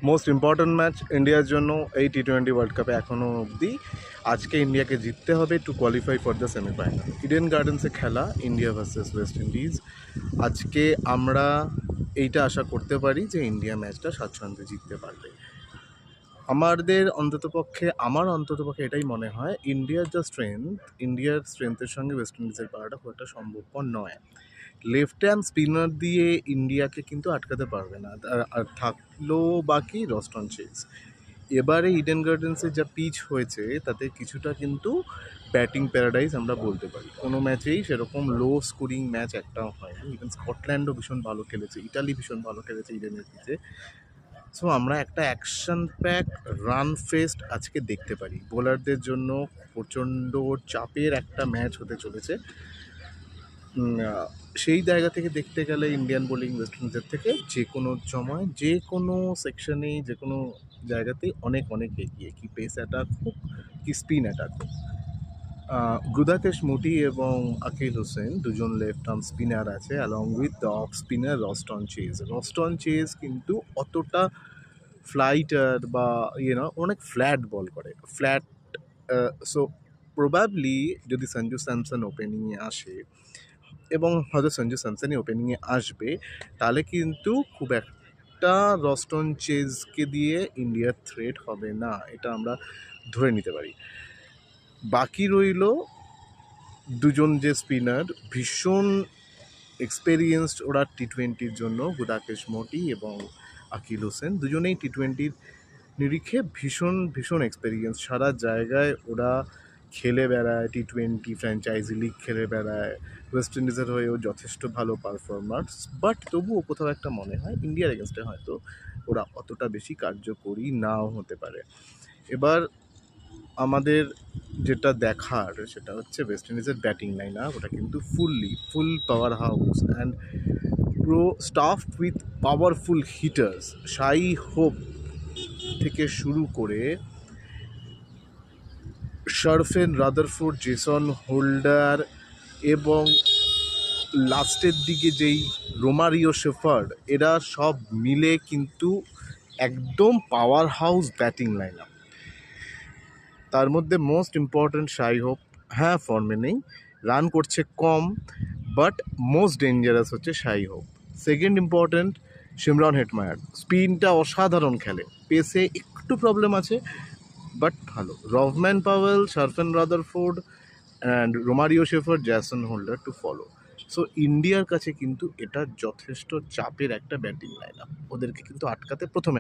Most important match ইন্ডিয়ার জন্য এই টি-20 ওয়ার্ল্ড কাপে এখনও অবধি। আজকে ইন্ডিয়াকে জিততে হবে to qualify for the semifinal. Eden গার্ডেন্সে খেলা ইন্ডিয়া ভার্সেস ওয়েস্ট ইন্ডিজ। আজকে আমরা এইটা আশা করতে পারি যে ইন্ডিয়া ম্যাচটা স্বাচ্ছন্দ্যে জিততে পারবে। আমার অন্ততপক্ষে এটাই মনে হয় ইন্ডিয়ার স্ট্রেংথের সঙ্গে ওয়েস্ট ইন্ডিজের পাওয়াটা খুব একটা সম্ভবপর নয়। লেফট হ্যান্ড স্পিনার দিয়ে ইন্ডিয়াকে কিন্তু আটকাতে পারবে না। আর থাকলো বাকি রস্টন চেজ। এবারে ইডেন গার্ডেন্সের যা পিচ হয়েছে তাতে কিছুটা কিন্তু ব্যাটিং প্যারাডাইজ আমরা বলতে পারি। কোনো ম্যাচেই সেরকম লো স্কোরিং ম্যাচ একটাও হয়নি। ইভেন স্কটল্যান্ডও ভীষণ ভালো খেলেছে, ইটালি ভীষণ ভালো খেলেছে ইডেনের পিচে। সো আমরা একটা অ্যাকশন প্যাক রান ফেস্ট আজকে দেখতে পারি। বোলারদের জন্য প্রচণ্ড চাপের একটা ম্যাচ হতে চলেছে। সেই জায়গা থেকে দেখতে গেলে ইন্ডিয়ান বোলিং ওয়েস্ট ইন্ডিজের থেকে যে কোনো সময় যে কোনো সেকশনেই যে কোনো জায়গাতেই অনেক অনেক এগিয়ে। কি পেস অ্যাটাক হোক কি স্পিন অ্যাটাক হোক। গুদাকেশ মুটি এবং আকিল হোসেন দুজন লেফট আর্ম স্পিনার আছে, along with the off spinner Roston Chase কিন্তু অতটা ফ্লাইটার বা অনেক ফ্ল্যাট বল করে, ফ্ল্যাট। সো প্রবাবলি যদি সঞ্জু স্যামসন ওপেনিংয়ে আসে, এবং হয়তো সঞ্জু স্যামসনই ওপেনিংয়ে আসবে, তাহলে কিন্তু খুব একটা রস্টন চেজকে দিয়ে ইন্ডিয়ার থ্রেট হবে না, এটা আমরা ধরে নিতে পারি। বাকি রইল দুজন যে স্পিনার ভীষণ এক্সপেরিয়েন্সড, ওরা টি-20-র জন্য, গুদাকেশ মোটি এবং আকিল হোসেন দুজনেই টি-20-র নিরিখে ভীষণ ভীষণ এক্সপেরিয়েন্স। সারা জায়গায় ওরা খেলে বেড়ায়, টি-20 ফ্র্যাঞ্চাইজি লিগ খেলে বেড়ায়, ওয়েস্ট ইন্ডিজের হয়েও যথেষ্ট ভালো পারফরমার্স। বাট তবুও কোথাও একটা মনে হয় ইন্ডিয়ার এগেনস্টে হয়তো ওরা অতটা বেশি কার্যকরী নাও হতে পারে। এবার আমাদের যেটা দেখার সেটা হচ্ছে ওয়েস্ট ইন্ডিজের ব্যাটিং লাইন আপ। ওটা কিন্তু full power house and stuffed with powerful hitters. Shai Hope থেকে শুরু করে শারফেন রাদারফোর্ড, জেসন হোল্ডার এবং লাস্টের দিকে যেই রোমারিও শেফার্ড, এরা সব মিলে কিন্তু একদম power house batting line up. তার মধ্যে মোস্ট ইম্পর্ট্যান্ট শাই হোপ। হ্যাঁ, ফর্মে নেই, রান করছে কম, বাট মোস্ট ডেঞ্জারাস হচ্ছে Shai Hope. Second important Shimron Hetmyer, স্পিনটা অসাধারণ খেলে, পেসে একটু প্রবলেম আছে বাট ভালো। Rovman Powell, Sherfane Rutherford and Romario Shepherd, Jason Holder to follow. So ইন্ডিয়ার কাছে কিন্তু এটা যথেষ্ট চাপের একটা ব্যাটিং লাইন আপ। ওদেরকে কিন্তু আটকাতে প্রথমে